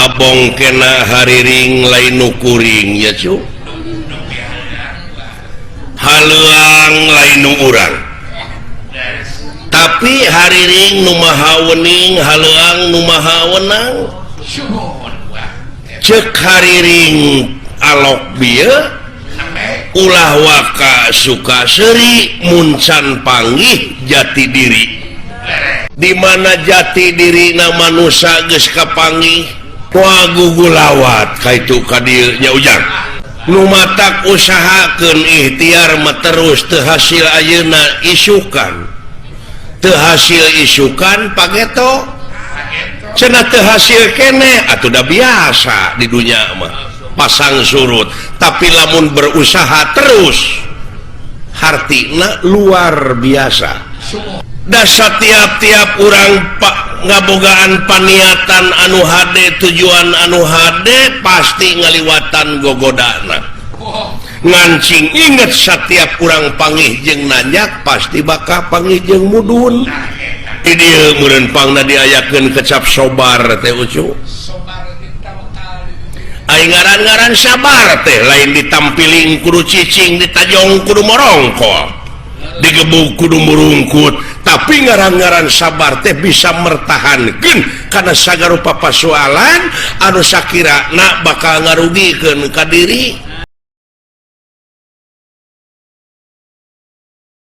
abong kena hariring lain nukuring ya cu haluang lain nu urang tapi hariring nu maha wening haluang nu maha wenang cek hariring alok bieu ulah waka suka seri muncan panggih jati diri di mana jati diri na manusia geus kapanggih wagugulawat kaitu kadieu nya ujang nu matak usahakeun ikhtiar mah terus teu hasil ayeuna isukan teu hasil isukan pageto cenah teu hasil keneh atuh da biasa di dunya mah pasang surut tapi lamun berusaha terus hartina luar biasa da setiap-tiap urang ngabogaan paniatan anu hade tujuan anu hade pasti ngaliwatan gogodana ngancing inget setiap urang panggih jeung nanyak pasti bakal panggih jeung mudun ieu meureun pangna diayakeun kecap sobar teh ucu ai ngaran-ngaran sabar teh lain ditampiling kudu cicing ditajong kudu morongkol digebuk kudu murungkut tapi ngaran-ngaran sabar teh bisa mertahankeun karena sagarupa pasoalan anu sakirana bakal ngarugikeun ka diri